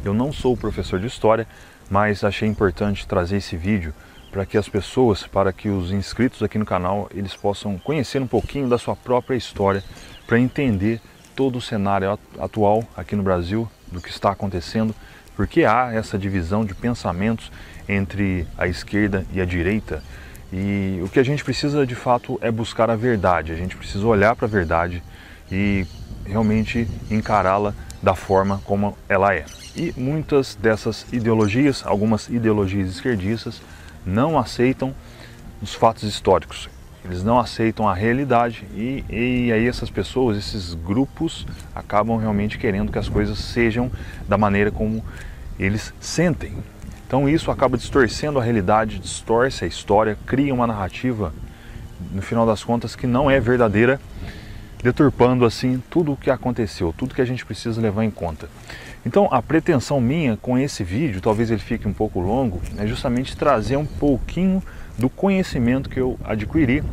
Eu não sou professor de história, mas achei importante trazer esse vídeo para que as pessoas, para que os inscritos aqui no canal, eles possam conhecer um pouquinho da sua própria história, para entender todo o cenário atual aqui no Brasil, do que está acontecendo, porque há essa divisão de pensamentos entre a esquerda e a direita. E o que a gente precisa de fato é buscar a verdade, a gente precisa olhar para a verdade e realmente encará-la da forma como ela é. E muitas dessas ideologias, algumas ideologias esquerdistas, não aceitam os fatos históricos, eles não aceitam a realidade e aí essas pessoas, esses grupos, acabam realmente querendo que as coisas sejam da maneira como eles sentem. Então isso acaba distorcendo a realidade, distorce a história, cria uma narrativa, no final das contas, que não é verdadeira, deturpando assim tudo o que aconteceu, tudo que a gente precisa levar em conta. Então a pretensão minha com esse vídeo, talvez ele fique um pouco longo, é justamente trazer um pouquinho do conhecimento que eu adquiri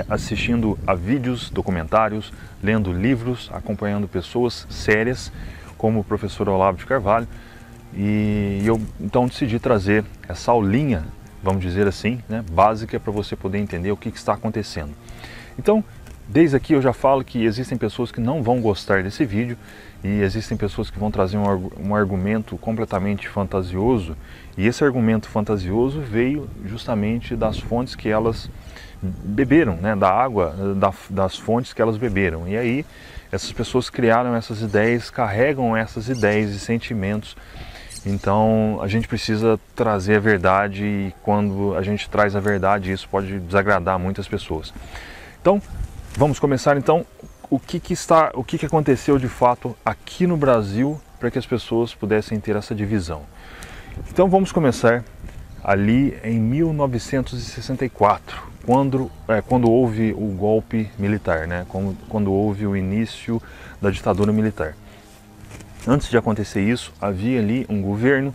assistindo a vídeos, documentários, lendo livros, acompanhando pessoas sérias como o professor Olavo de Carvalho, e eu então decidi trazer essa aulinha, vamos dizer assim, né, básica, para você poder entender o que está acontecendo. Então, desde aqui eu já falo que existem pessoas que não vão gostar desse vídeo e existem pessoas que vão trazer um argumento completamente fantasioso, e esse argumento fantasioso veio justamente das fontes que elas beberam, né, da água, das fontes que elas beberam. E aí essas pessoas criaram essas ideias, carregam essas ideias e sentimentos. Então a gente precisa trazer a verdade, e quando a gente traz a verdade, isso pode desagradar muitas pessoas. Então, vamos começar então o que aconteceu de fato aqui no Brasil para que as pessoas pudessem ter essa divisão. Então vamos começar ali em 1964, quando houve o golpe militar, né? Quando houve o início da ditadura militar. Antes de acontecer isso, havia ali um governo,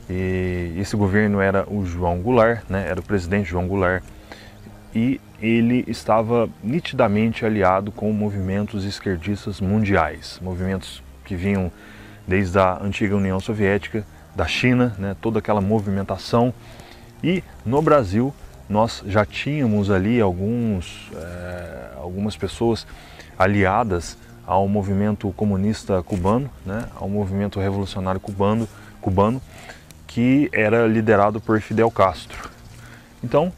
e esse governo era o João Goulart, né? Era o presidente João Goulart, e ele estava nitidamente aliado com movimentos esquerdistas mundiais, movimentos que vinham desde a antiga União Soviética, da China, né, toda aquela movimentação. E no Brasil nós já tínhamos ali algumas pessoas aliadas ao movimento comunista cubano, né, ao movimento revolucionário cubano, que era liderado por Fidel Castro. Então,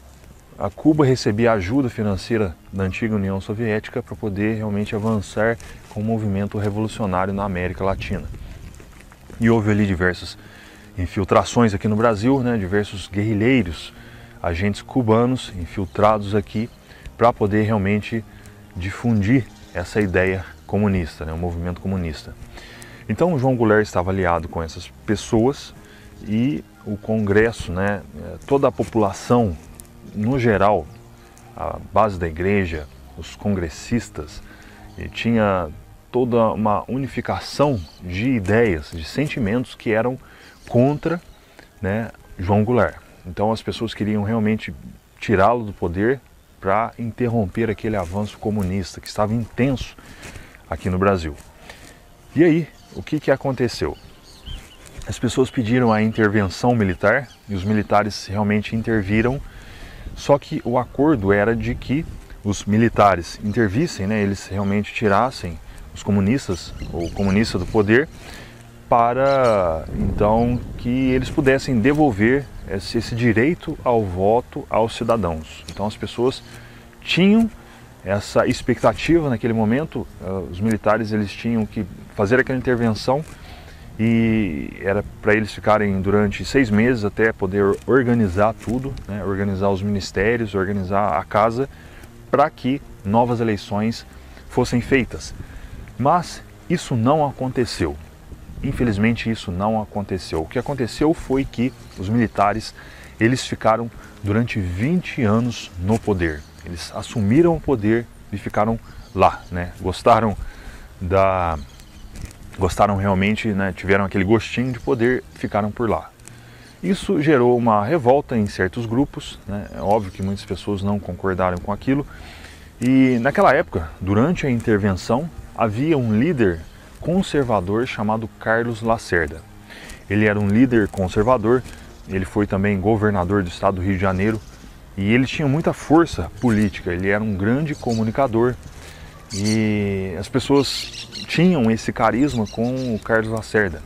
a Cuba recebia ajuda financeira da antiga União Soviética para poder realmente avançar com o movimento revolucionário na América Latina. E houve ali diversas infiltrações aqui no Brasil, né, diversos guerrilheiros, agentes cubanos infiltrados aqui para poder realmente difundir essa ideia comunista, né, o movimento comunista. Então o João Goulart estava aliado com essas pessoas e o Congresso, né, toda a população no geral, a base da igreja, os congressistas, tinha toda uma unificação de ideias, de sentimentos que eram contra, né, João Goulart. Então as pessoas queriam realmente tirá-lo do poder para interromper aquele avanço comunista que estava intenso aqui no Brasil. E aí, o que aconteceu? As pessoas pediram a intervenção militar e os militares realmente interviram. Só que o acordo era de que os militares intervissem, né, eles realmente tirassem os comunistas, ou comunista do poder, para então que eles pudessem devolver esse direito ao voto aos cidadãos. Então as pessoas tinham essa expectativa naquele momento, os militares eles tinham que fazer aquela intervenção, e era para eles ficarem durante 6 meses até poder organizar tudo, né? Organizar os ministérios, organizar a casa, para que novas eleições fossem feitas. Mas isso não aconteceu. Infelizmente isso não aconteceu. O que aconteceu foi que os militares eles ficaram durante 20 anos no poder. Eles assumiram o poder e ficaram lá, né? Gostaram realmente, né, tiveram aquele gostinho de poder, ficaram por lá. Isso gerou uma revolta em certos grupos, né? É óbvio que muitas pessoas não concordaram com aquilo. E naquela época, durante a intervenção, havia um líder conservador chamado Carlos Lacerda. Ele era um líder conservador, ele foi também governador do estado do Rio de Janeiro e ele tinha muita força política, ele era um grande comunicador e as pessoas tinham esse carisma com o Carlos Lacerda,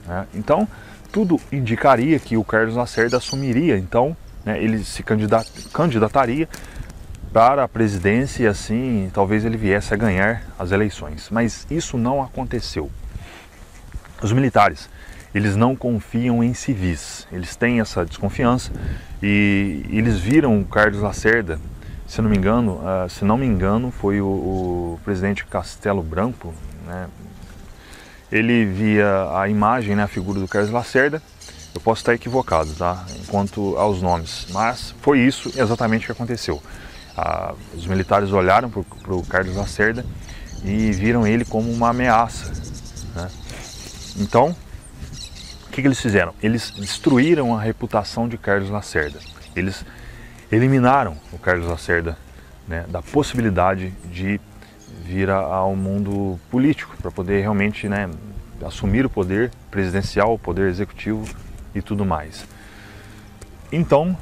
né? Então, tudo indicaria que o Carlos Lacerda assumiria, então, né, ele se candidataria para a presidência e assim talvez ele viesse a ganhar as eleições. Mas isso não aconteceu. Os militares, eles não confiam em civis, eles têm essa desconfiança e eles viram o Carlos Lacerda, se não me engano, foi o presidente Castelo Branco, né? Ele via a imagem, né, a figura do Carlos Lacerda. Eu posso estar equivocado, tá? Quanto aos nomes, mas foi isso exatamente que aconteceu. Os militares olharam para o Carlos Lacerda e viram ele como uma ameaça, né? Então, o que eles fizeram? Eles destruíram a reputação de Carlos Lacerda. Eles eliminaram o Carlos Lacerda, né, da possibilidade de vir ao mundo político, para poder realmente, né, assumir o poder presidencial, o poder executivo e tudo mais. Então,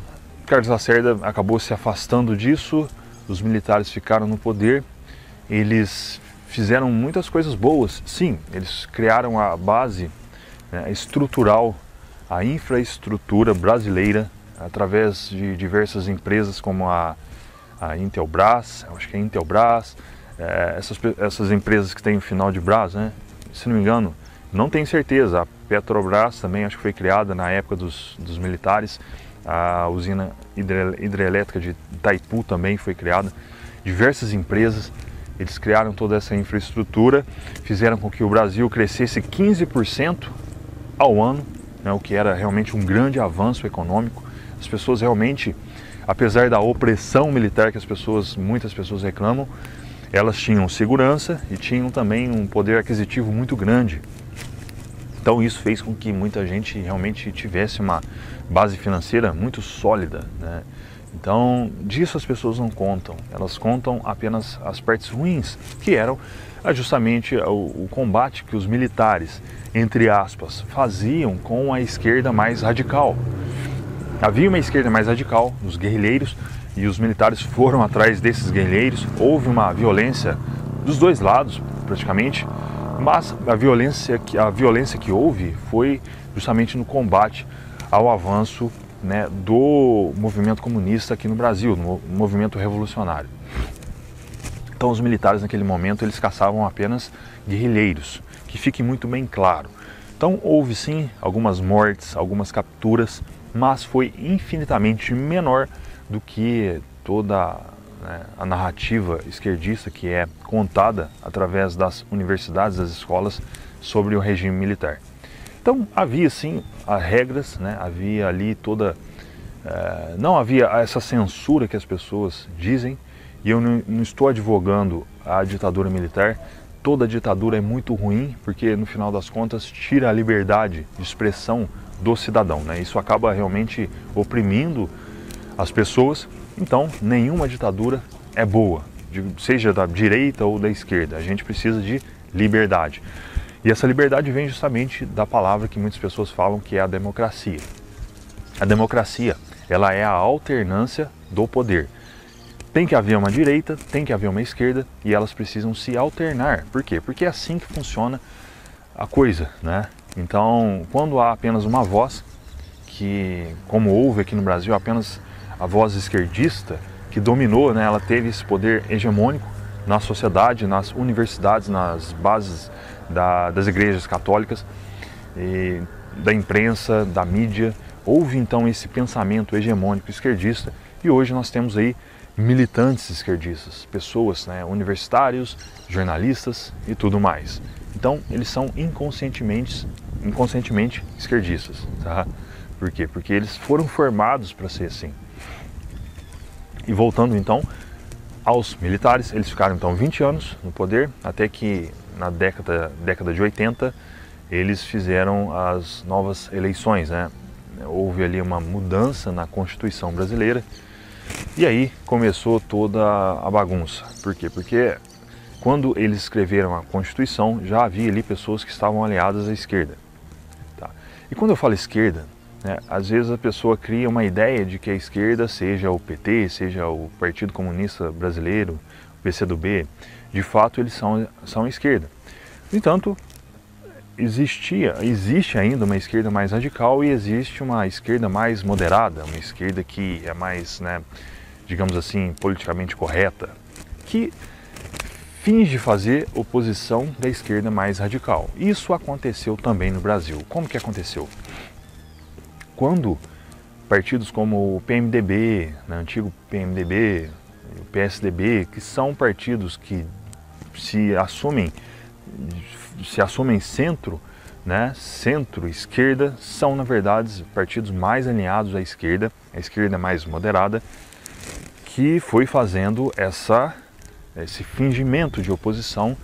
Carlos Lacerda acabou se afastando disso, os militares ficaram no poder, eles fizeram muitas coisas boas, sim, eles criaram a base, né, estrutural, a infraestrutura brasileira, através de diversas empresas como a Intelbras, eu acho que é Intelbras, essas empresas que têm o final de Brás, né? Se não me engano, não tenho certeza, a Petrobras também acho que foi criada na época dos militares, a usina hidrelétrica de Itaipu também foi criada, diversas empresas, eles criaram toda essa infraestrutura, fizeram com que o Brasil crescesse 15% ao ano, né, o que era realmente um grande avanço econômico. As pessoas realmente, apesar da opressão militar que muitas pessoas reclamam, elas tinham segurança e tinham também um poder aquisitivo muito grande. Então isso fez com que muita gente realmente tivesse uma base financeira muito sólida, né? Então disso as pessoas não contam, elas contam apenas as partes ruins, que eram justamente o combate que os militares, entre aspas, faziam com a esquerda mais radical. Havia uma esquerda mais radical, os guerrilheiros, e os militares foram atrás desses guerrilheiros. Houve uma violência dos dois lados, praticamente, mas a violência que houve foi justamente no combate ao avanço, né, do movimento comunista aqui no Brasil, no movimento revolucionário. Então os militares naquele momento eles caçavam apenas guerrilheiros, que fique muito bem claro. Então houve sim algumas mortes, algumas capturas, mas foi infinitamente menor do que toda, né, a narrativa esquerdista que é contada através das universidades, das escolas, sobre o regime militar. Então havia sim as regras, né, havia ali toda... não havia essa censura que as pessoas dizem, e eu não estou advogando a ditadura militar. Toda ditadura é muito ruim, porque no final das contas tira a liberdade de expressão do cidadão, né? Isso acaba realmente oprimindo as pessoas. Então nenhuma ditadura é boa, seja da direita ou da esquerda. A gente precisa de liberdade. E essa liberdade vem justamente da palavra que muitas pessoas falam, que é a democracia. A democracia, ela é a alternância do poder. Tem que haver uma direita, tem que haver uma esquerda, e elas precisam se alternar. Por quê? Porque é assim que funciona a coisa, né? Então, quando há apenas uma voz, que, como houve aqui no Brasil, apenas a voz esquerdista, que dominou, né? Ela teve esse poder hegemônico na sociedade, nas universidades, nas bases das igrejas católicas, e da imprensa, da mídia. Houve então esse pensamento hegemônico esquerdista, e hoje nós temos aí militantes esquerdistas, pessoas, né, universitários, jornalistas e tudo mais. Então eles são inconscientemente esquerdistas, tá? Por quê? Porque eles foram formados para ser assim. E voltando então aos militares, eles ficaram então 20 anos no poder, até que na década de 80 eles fizeram as novas eleições, né? Houve ali uma mudança na Constituição brasileira. E aí começou toda a bagunça. Por quê? Porque quando eles escreveram a Constituição, já havia ali pessoas que estavam aliadas à esquerda. Tá? E quando eu falo esquerda, né, às vezes a pessoa cria uma ideia de que a esquerda seja o PT, seja o Partido Comunista Brasileiro, o PCdoB. De fato, eles são a esquerda. No entanto, existe ainda uma esquerda mais radical e existe uma esquerda mais moderada, uma esquerda que é mais, né, digamos assim, politicamente correta, que finge fazer oposição da esquerda mais radical. Isso aconteceu também no Brasil. Como que aconteceu? Quando partidos como o PMDB, né, antigo PMDB, o PSDB, que são partidos que se assumem centro, né, centro-esquerda, são na verdade partidos mais alinhados à esquerda, a esquerda mais moderada, que foi fazendo esse fingimento de oposição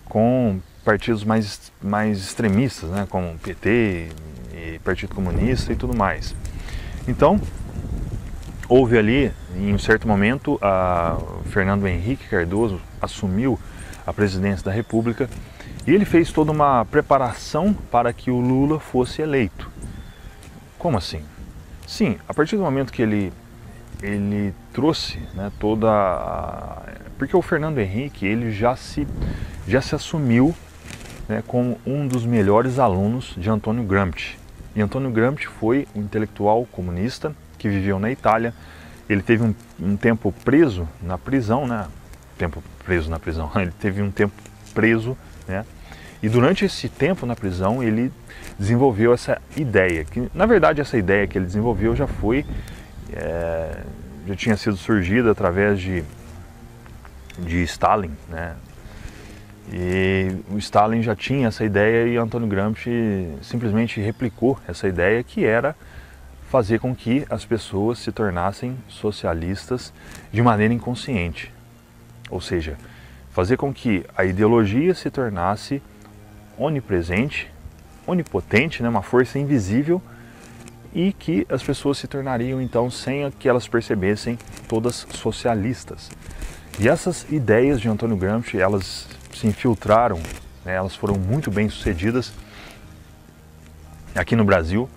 com partidos mais extremistas, né, como PT, e Partido Comunista e tudo mais. Então, houve ali, em um certo momento, Fernando Henrique Cardoso assumiu a presidência da República e ele fez toda uma preparação para que o Lula fosse eleito. Como assim? Sim, a partir do momento que ele trouxe, né, porque o Fernando Henrique ele já se assumiu, né, como um dos melhores alunos de Antônio Gramsci. E Antônio Gramsci foi um intelectual comunista que viveu na Itália. Ele teve um tempo preso na prisão, né? Ele teve um tempo preso, né? E durante esse tempo na prisão ele desenvolveu essa ideia, que na verdade essa ideia que ele desenvolveu já tinha sido surgida através de Stalin, né? E o Stalin já tinha essa ideia e Antônio Gramsci simplesmente replicou essa ideia, que era fazer com que as pessoas se tornassem socialistas de maneira inconsciente. Ou seja, fazer com que a ideologia se tornasse onipresente, onipotente, né, uma força invisível, e que as pessoas se tornariam então, sem que elas percebessem, todas socialistas. E essas ideias de Antônio Gramsci, elas se infiltraram, né, elas foram muito bem sucedidas aqui no Brasil,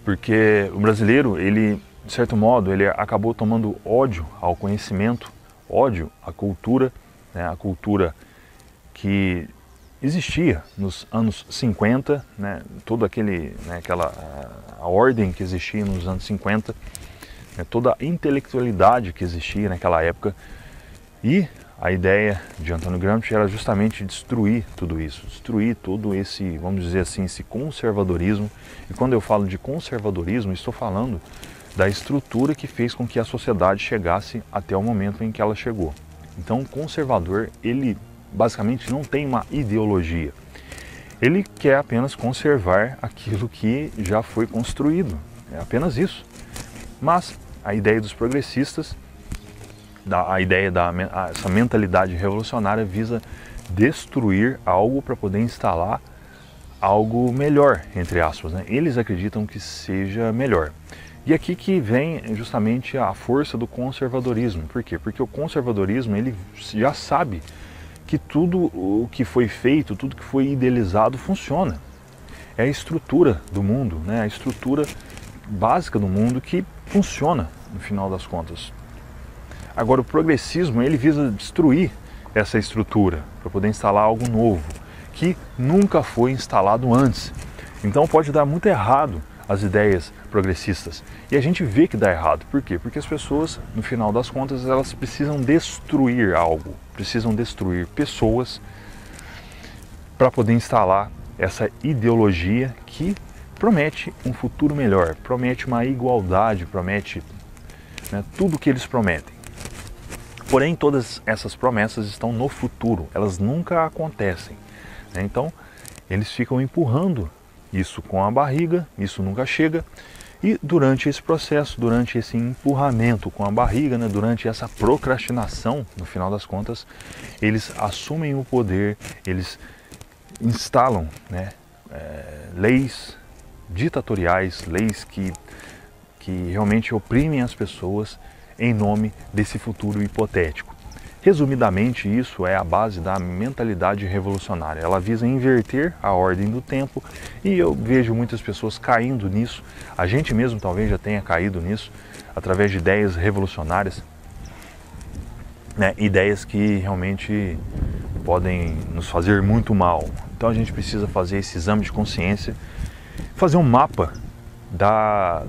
porque o brasileiro, ele, de certo modo, ele acabou tomando ódio ao conhecimento, ódio à cultura, né, a cultura que existia nos anos 50, né, todo a ordem que existia nos anos 50, né, toda a intelectualidade que existia naquela época. E a ideia de Antônio Gramsci era justamente destruir tudo isso, destruir todo esse, vamos dizer assim, esse conservadorismo. E quando eu falo de conservadorismo, estou falando da estrutura que fez com que a sociedade chegasse até o momento em que ela chegou. Então, o conservador, ele basicamente não tem uma ideologia. Ele quer apenas conservar aquilo que já foi construído. É apenas isso. Mas a ideia dos progressistas, essa mentalidade revolucionária, visa destruir algo para poder instalar algo melhor, entre aspas, né? Eles acreditam que seja melhor. E aqui que vem justamente a força do conservadorismo. Por quê? Porque o conservadorismo, ele já sabe que tudo o que foi feito, tudo que foi idealizado funciona. É a estrutura do mundo, né? A estrutura básica do mundo que funciona no final das contas. Agora, o progressismo, ele visa destruir essa estrutura para poder instalar algo novo, que nunca foi instalado antes. Então pode dar muito errado as ideias progressistas. E a gente vê que dá errado. Por quê? Porque as pessoas, no final das contas, elas precisam destruir algo, precisam destruir pessoas para poder instalar essa ideologia que promete um futuro melhor, promete uma igualdade, promete, né, tudo o que eles prometem. Porém, todas essas promessas estão no futuro, elas nunca acontecem, né? Então, eles ficam empurrando isso com a barriga, isso nunca chega. E durante esse processo, durante esse empurramento com a barriga, né, durante essa procrastinação, no final das contas, eles assumem o poder, eles instalam, né, leis ditatoriais, leis que realmente oprimem as pessoas em nome desse futuro hipotético. Resumidamente, isso é a base da mentalidade revolucionária. Ela visa inverter a ordem do tempo e eu vejo muitas pessoas caindo nisso. A gente mesmo talvez já tenha caído nisso através de ideias revolucionárias, né? Ideias que realmente podem nos fazer muito mal. Então a gente precisa fazer esse exame de consciência, fazer um mapa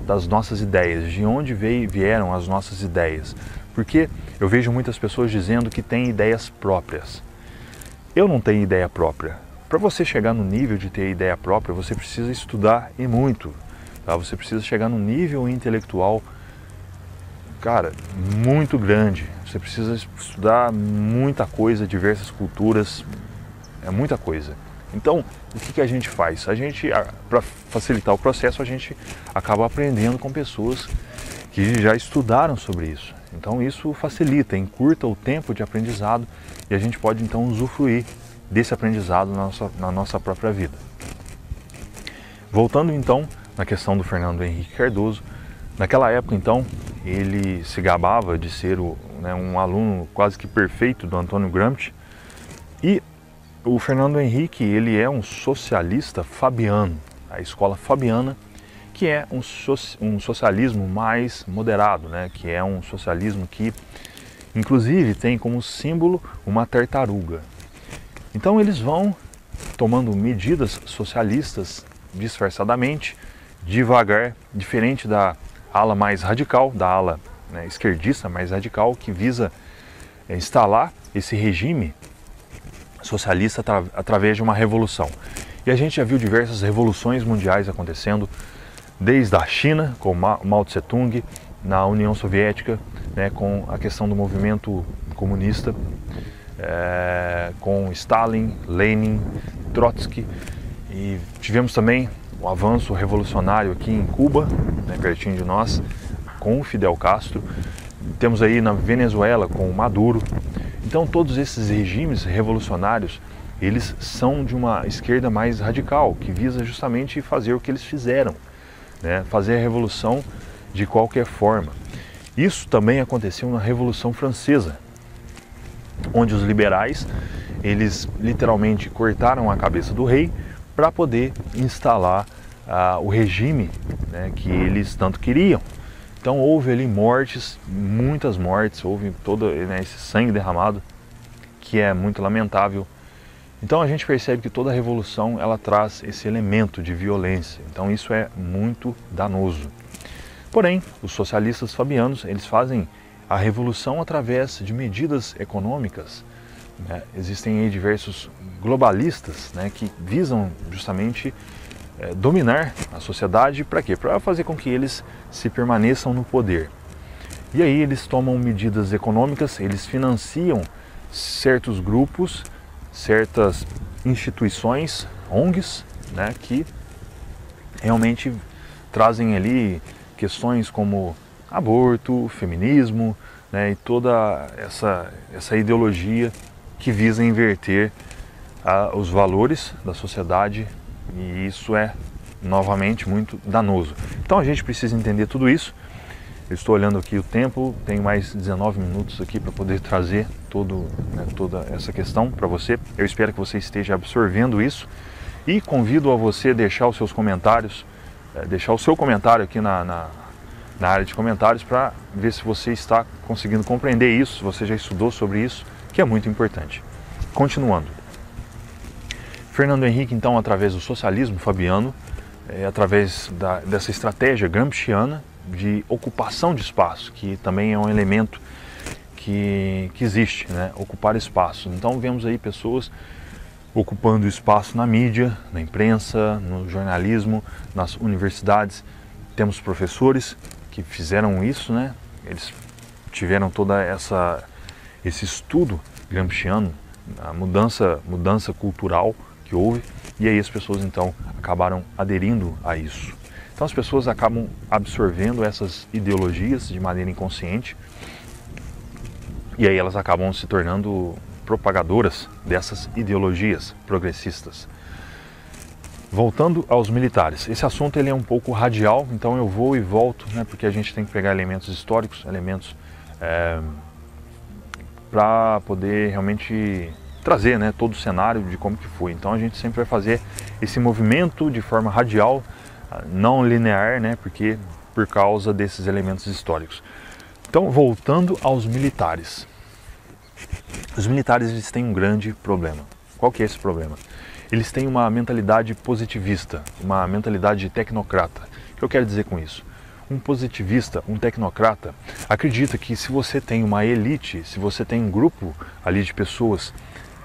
das nossas ideias, de onde vieram as nossas ideias. Porque eu vejo muitas pessoas dizendo que têm ideias próprias. Eu não tenho ideia própria. Para você chegar no nível de ter ideia própria, você precisa estudar e muito. Tá? Você precisa chegar num nível intelectual, cara, muito grande. Você precisa estudar muita coisa, diversas culturas, é muita coisa. Então, o que a gente faz? A gente, para facilitar o processo, a gente acaba aprendendo com pessoas que já estudaram sobre isso. Então isso facilita, encurta o tempo de aprendizado e a gente pode então usufruir desse aprendizado na nossa própria vida. Voltando então na questão do Fernando Henrique Cardoso, naquela época então ele se gabava de ser um aluno quase que perfeito do Antônio Gramsci, e o Fernando Henrique ele é um socialista fabiano, a escola fabiana, que é um socialismo mais moderado, né? Que é um socialismo que, inclusive, tem como símbolo uma tartaruga. Então eles vão tomando medidas socialistas disfarçadamente, devagar, diferente da ala mais radical, da ala esquerdista mais radical, que visa instalar esse regime socialista através de uma revolução. E a gente já viu diversas revoluções mundiais acontecendo, desde a China, com Mao Tse-tung, na União Soviética, né, com a questão do movimento comunista, com Stalin, Lenin, Trotsky, e tivemos também o avanço revolucionário aqui em Cuba, né, pertinho de nós, com Fidel Castro. Temos aí na Venezuela com Maduro. Então todos esses regimes revolucionários, eles são de uma esquerda mais radical, que visa justamente fazer o que eles fizeram, né? Fazer a revolução de qualquer forma. Isso também aconteceu na Revolução Francesa, onde os liberais, eles literalmente cortaram a cabeça do rei para poder instalar o regime, né, que eles tanto queriam. Então houve ali mortes, muitas mortes, houve todo esse sangue derramado, que é muito lamentável. Então a gente percebe que toda revolução ela traz esse elemento de violência. Então isso é muito danoso. Porém, os socialistas fabianos, eles fazem a revolução através de medidas econômicas, né? Existem aí diversos globalistas, né, que visam justamente dominar a sociedade. Para quê? Para fazer com que eles se permaneçam no poder. E aí eles tomam medidas econômicas, eles financiam certos grupos, certas instituições, ONGs, né, que realmente trazem ali questões como aborto, feminismo, né, e toda essa ideologia que visa inverter os valores da sociedade, e isso é novamente muito danoso. Então a gente precisa entender tudo isso. Eu estou olhando aqui o tempo, tenho mais 19 minutos aqui para poder trazer toda essa questão para você. Eu espero que você esteja absorvendo isso e convido a você a deixar os seus comentários, deixar o seu comentário aqui na área de comentários, para ver se você está conseguindo compreender isso, se você já estudou sobre isso, que é muito importante. Continuando. Fernando Henrique, então, através do socialismo fabiano, através dessa estratégia gramsciana de ocupação de espaço, que também é um elemento que existe, né? Ocupar espaço. Então vemos aí pessoas ocupando espaço na mídia, na imprensa, no jornalismo, nas universidades. Temos professores que fizeram isso, né? Eles tiveram toda esse estudo gramsciano, a mudança cultural que houve, e aí as pessoas então acabaram aderindo a isso. Então as pessoas acabam absorvendo essas ideologias de maneira inconsciente, e aí elas acabam se tornando propagadoras dessas ideologias progressistas. Voltando aos militares, esse assunto ele é um pouco radial, então eu vou e volto, né, porque a gente tem que pegar elementos históricos, elementos para poder realmente trazer, né, todo o cenário de como que foi. Então a gente sempre vai fazer esse movimento de forma radial, não linear, né, porque por causa desses elementos históricos. Então, voltando aos militares. Os militares, eles têm um grande problema. Qual que é esse problema? Eles têm uma mentalidade positivista, uma mentalidade tecnocrata. O que eu quero dizer com isso? Um positivista, um tecnocrata, acredita que se você tem uma elite, se você tem um grupo ali de pessoas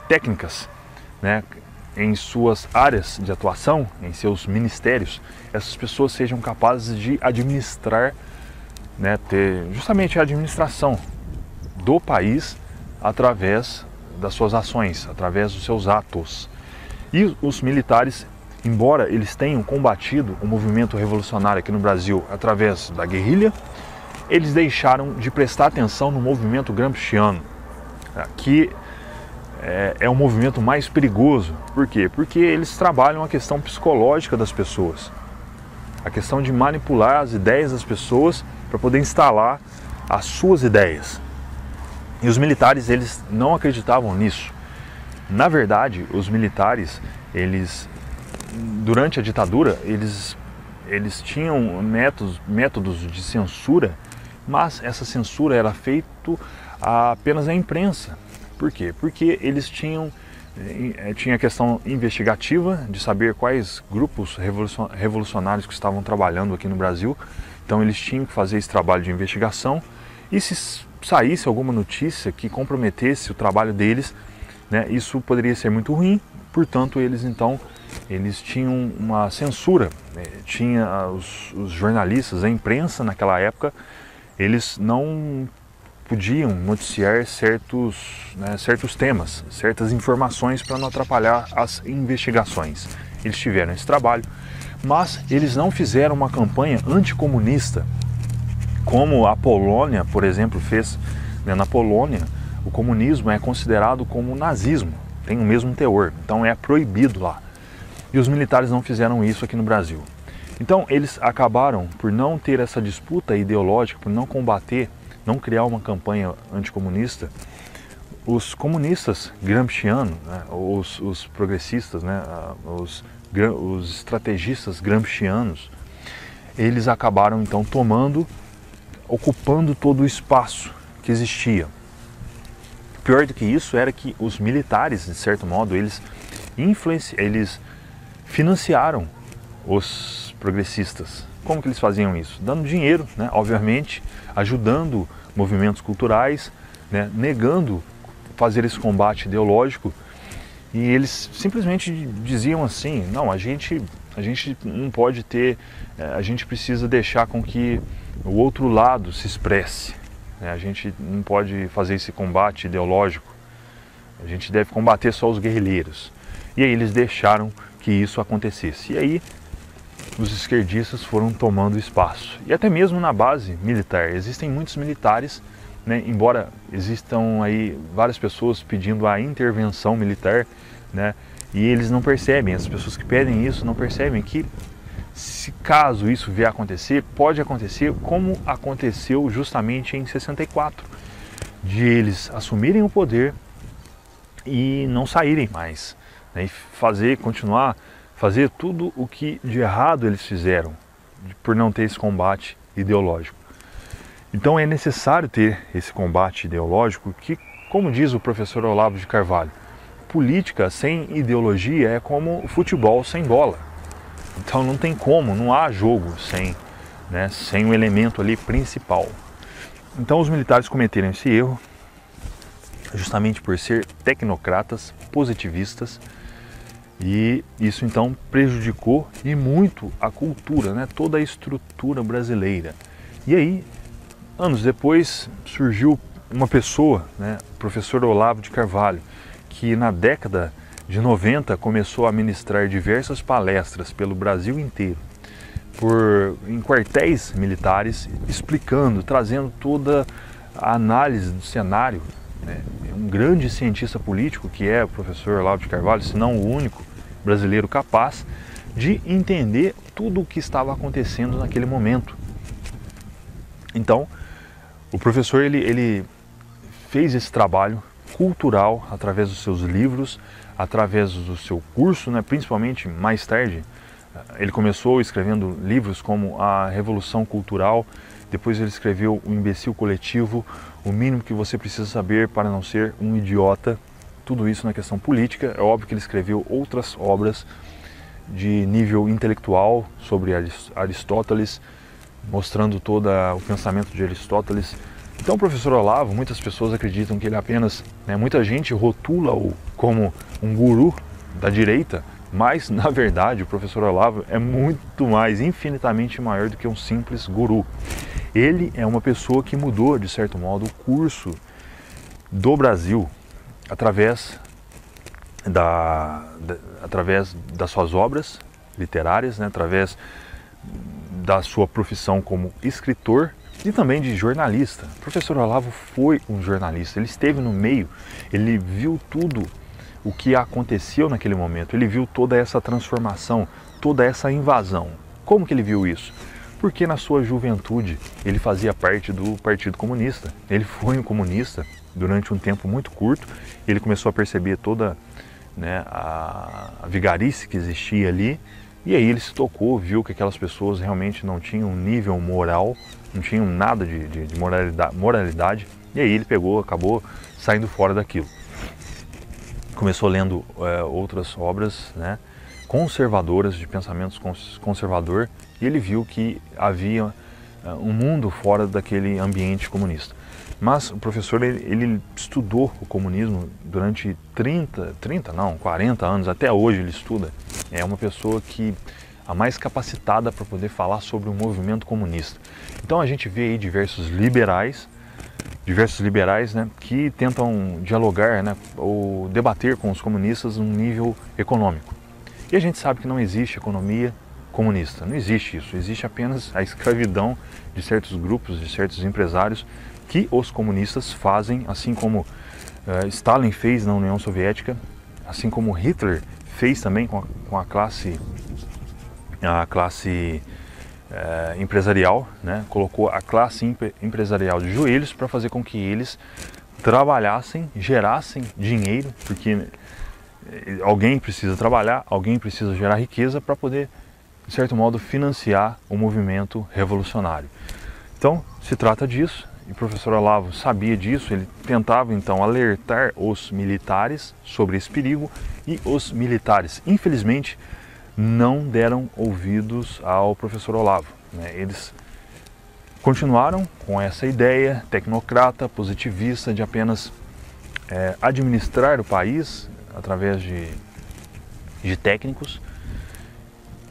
técnicas, né, em suas áreas de atuação, em seus ministérios, essas pessoas sejam capazes de administrar, né, ter justamente a administração do país através das suas ações, através dos seus atos. E os militares, embora eles tenham combatido o movimento revolucionário aqui no Brasil através da guerrilha, eles deixaram de prestar atenção no movimento gramsciano, que é um movimento mais perigoso. Por quê? Porque eles trabalham a questão psicológica das pessoas, a questão de manipular as ideias das pessoas para poder instalar as suas ideias. E os militares, eles não acreditavam nisso. Na verdade, os militares, eles, durante a ditadura, eles tinham métodos de censura, mas essa censura era feita apenas na imprensa. Por quê? Porque eles tinha a questão investigativa de saber quais grupos revolucionários que estavam trabalhando aqui no Brasil. Então eles tinham que fazer esse trabalho de investigação, e se saísse alguma notícia que comprometesse o trabalho deles, né, isso poderia ser muito ruim. Portanto, eles tinham uma censura, né? Tinha os jornalistas, a imprensa naquela época, eles não podiam noticiar certos temas, certas informações, para não atrapalhar as investigações. Eles tiveram esse trabalho, mas eles não fizeram uma campanha anticomunista, como a Polônia, por exemplo, fez. Na Polônia, o comunismo é considerado como nazismo, tem o mesmo teor, então é proibido lá. E os militares não fizeram isso aqui no Brasil. Então eles acabaram por não ter essa disputa ideológica, por não combater, não criar uma campanha anticomunista. Os comunistas gramscianos, né, os progressistas, né, os estrategistas gramscianos, eles acabaram então ocupando todo o espaço que existia. Pior do que isso era que os militares, de certo modo, eles financiaram os progressistas. Como que eles faziam isso? Dando dinheiro, né, obviamente, ajudando movimentos culturais, né, negando fazer esse combate ideológico. E eles simplesmente diziam assim: não, a gente não pode ter, a gente precisa deixar com que o outro lado se expresse, né? A gente não pode fazer esse combate ideológico, a gente deve combater só os guerrilheiros. E aí eles deixaram que isso acontecesse. E aí os esquerdistas foram tomando espaço. E até mesmo na base militar, existem muitos militares, né, embora existam aí várias pessoas pedindo a intervenção militar, né, e eles não percebem, as pessoas que pedem isso não percebem que, se caso isso vier a acontecer, pode acontecer como aconteceu justamente em 64, de eles assumirem o poder e não saírem mais, né, e continuar fazer tudo o que de errado eles fizeram, por não ter esse combate ideológico. Então é necessário ter esse combate ideológico que, como diz o professor Olavo de Carvalho, política sem ideologia é como futebol sem bola. Então não tem como, não há jogo sem o elemento ali principal. Então os militares cometeram esse erro justamente por ser tecnocratas, positivistas, e isso então prejudicou e muito a cultura, né, toda a estrutura brasileira. E aí, anos depois, surgiu uma pessoa, né, o professor Olavo de Carvalho, que na década de 90 começou a ministrar diversas palestras pelo Brasil inteiro, em quartéis militares, explicando, trazendo toda a análise do cenário, né? Um grande cientista político que é o professor Olavo de Carvalho, se não o único brasileiro capaz de entender tudo o que estava acontecendo naquele momento. Então, o professor ele fez esse trabalho cultural através dos seus livros, através do seu curso, né? Principalmente mais tarde. Ele começou escrevendo livros como A Revolução Cultural, depois ele escreveu O Imbecil Coletivo, O Mínimo que Você Precisa Saber para Não Ser um Idiota, tudo isso na questão política. É óbvio que ele escreveu outras obras de nível intelectual sobre Aristóteles, mostrando todo o pensamento de Aristóteles. Então o professor Olavo, muitas pessoas acreditam que ele apenas, muita gente rotula-o como um guru da direita, mas na verdade o professor Olavo é muito mais, infinitamente maior do que um simples guru. Ele é uma pessoa que mudou, de certo modo, o curso do Brasil através das suas obras literárias, através da sua profissão como escritor e também de jornalista. O professor Olavo foi um jornalista, ele esteve no meio, ele viu tudo o que aconteceu naquele momento, ele viu toda essa transformação, toda essa invasão. Como que ele viu isso? Porque na sua juventude ele fazia parte do Partido Comunista, ele foi um comunista durante um tempo muito curto, ele começou a perceber toda a vigarice que existia ali, e aí ele se tocou, viu que aquelas pessoas realmente não tinham nível moral, não tinham nada de moralidade, e aí ele acabou saindo fora daquilo. Começou lendo outras obras conservadoras, de pensamentos conservador, e ele viu que havia um mundo fora daquele ambiente comunista. Mas o professor ele estudou o comunismo durante 40 anos, até hoje ele estuda. É uma pessoa que a mais capacitada para poder falar sobre o movimento comunista. Então a gente vê aí diversos liberais que tentam dialogar ou debater com os comunistas num nível econômico. E a gente sabe que não existe economia comunista, não existe isso, existe apenas a escravidão de certos grupos, de certos empresários que os comunistas fazem, assim como Stalin fez na União Soviética, assim como Hitler fez também com a classe empresarial, colocou a classe empresarial de joelhos para fazer com que eles trabalhassem, gerassem dinheiro, porque alguém precisa trabalhar, alguém precisa gerar riqueza para poder, de certo modo, financiar o movimento revolucionário. Então, se trata disso, e o professor Olavo sabia disso, ele tentava então alertar os militares sobre esse perigo, e os militares, infelizmente, não deram ouvidos ao professor Olavo. Eles continuaram com essa ideia tecnocrata, positivista, de apenas administrar o país através de técnicos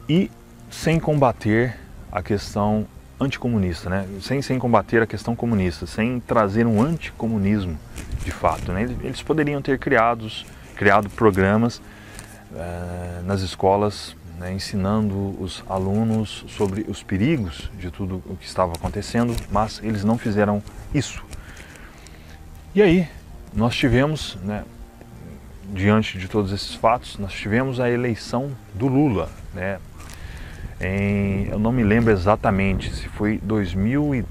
e sem combater a questão anticomunista, sem combater a questão comunista, sem trazer um anticomunismo de fato. Eles poderiam ter criado programas nas escolas, ensinando os alunos sobre os perigos de tudo o que estava acontecendo, mas eles não fizeram isso. E aí nós tivemos, diante de todos esses fatos, nós tivemos a eleição do Lula, eu não me lembro exatamente se foi 2000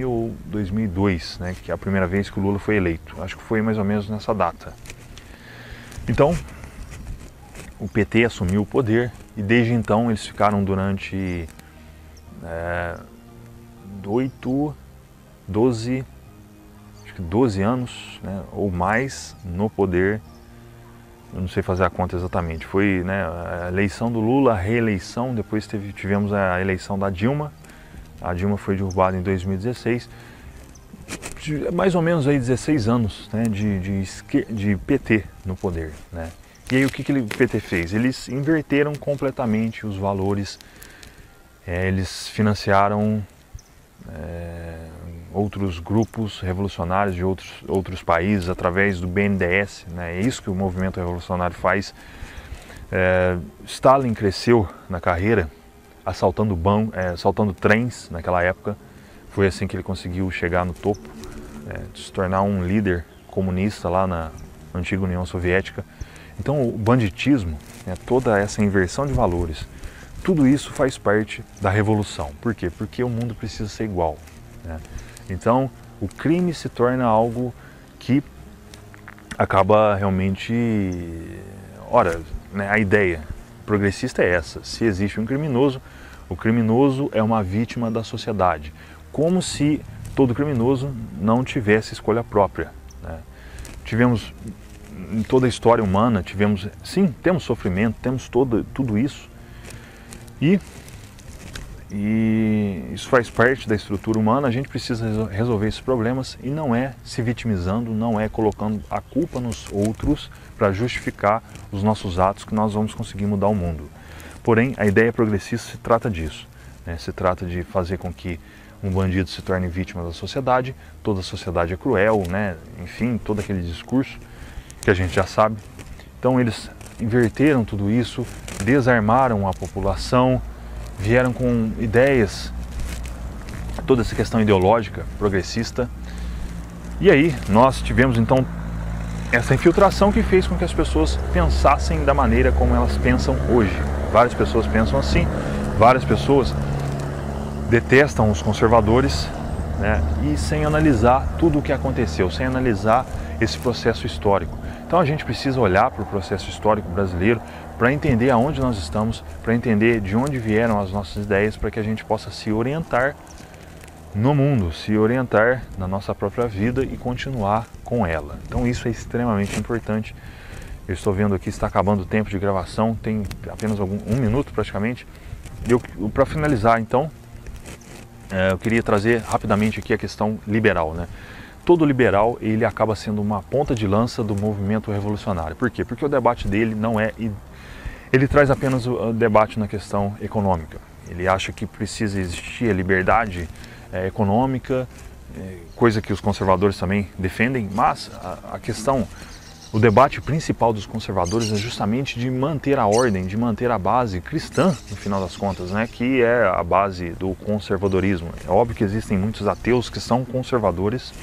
ou 2002, que é a primeira vez que o Lula foi eleito. Acho que foi mais ou menos nessa data. Então, o PT assumiu o poder e desde então eles ficaram durante 12 anos, ou mais no poder. Eu não sei fazer a conta exatamente. Foi a eleição do Lula, a reeleição, depois tivemos a eleição da Dilma. A Dilma foi derrubada em 2016. Mais ou menos aí 16 anos de PT no poder. E aí o que o PT fez? Eles inverteram completamente os valores, eles financiaram outros grupos revolucionários de outros países através do BNDES, é isso que o movimento revolucionário faz. Stalin cresceu na carreira assaltando trens naquela época, foi assim que ele conseguiu chegar no topo, se tornar um líder comunista lá na antiga União Soviética. Então o banditismo, toda essa inversão de valores, tudo isso faz parte da revolução. Por quê? Porque o mundo precisa ser igual. Então o crime se torna algo que acaba realmente, ora, né, a ideia progressista é essa: se existe um criminoso, o criminoso é uma vítima da sociedade, como se todo criminoso não tivesse escolha própria, né? Tivemos em toda a história humana, temos sofrimento, temos tudo isso, e isso faz parte da estrutura humana. A gente precisa resolver esses problemas, e não é se vitimizando, não é colocando a culpa nos outros para justificar os nossos atos que nós vamos conseguir mudar o mundo. Porém, a ideia progressista se trata disso, né? Se trata de fazer com que um bandido se torne vítima da sociedade, toda a sociedade é cruel, né? Enfim, todo aquele discurso que a gente já sabe. Então eles inverteram tudo isso, desarmaram a população, vieram com ideias, toda essa questão ideológica progressista. E aí nós tivemos então essa infiltração que fez com que as pessoas pensassem da maneira como elas pensam hoje. Várias pessoas pensam assim, várias pessoas detestam os conservadores, né? E sem analisar tudo o que aconteceu, sem analisar esse processo histórico. Então a gente precisa olhar para o processo histórico brasileiro para entender aonde nós estamos, para entender de onde vieram as nossas ideias, para que a gente possa se orientar no mundo, se orientar na nossa própria vida e continuar com ela. Então isso é extremamente importante. Eu estou vendo aqui, está acabando o tempo de gravação, tem apenas um minuto praticamente. Para finalizar então, eu queria trazer rapidamente aqui a questão liberal, né? Todo liberal, ele acaba sendo uma ponta de lança do movimento revolucionário. Por quê? Porque o debate dele não é... Ele traz apenas o debate na questão econômica. Ele acha que precisa existir a liberdade econômica, coisa que os conservadores também defendem, mas a questão, o debate principal dos conservadores é justamente de manter a ordem, de manter a base cristã, no final das contas, né, que é a base do conservadorismo. É óbvio que existem muitos ateus que são conservadores,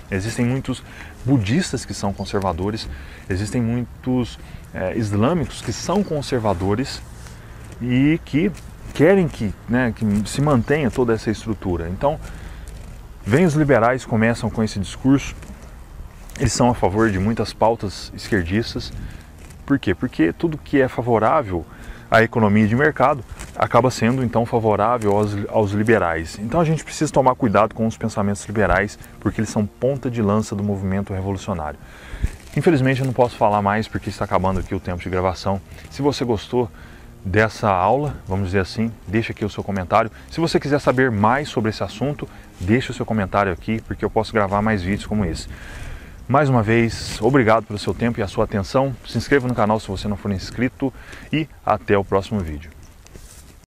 existem muitos budistas que são conservadores, existem muitos islâmicos que são conservadores e que querem que se mantenha toda essa estrutura. Então, vem os liberais, começam com esse discurso, eles são a favor de muitas pautas esquerdistas. Por quê? Porque tudo que é favorável à economia de mercado acaba sendo então favorável aos liberais. Então a gente precisa tomar cuidado com os pensamentos liberais, porque eles são ponta de lança do movimento revolucionário. Infelizmente eu não posso falar mais porque está acabando aqui o tempo de gravação. Se você gostou dessa aula, vamos dizer assim, deixa aqui o seu comentário. Se você quiser saber mais sobre esse assunto, deixa o seu comentário aqui, porque eu posso gravar mais vídeos como esse. Mais uma vez, obrigado pelo seu tempo e a sua atenção. Se inscreva no canal se você não for inscrito e até o próximo vídeo.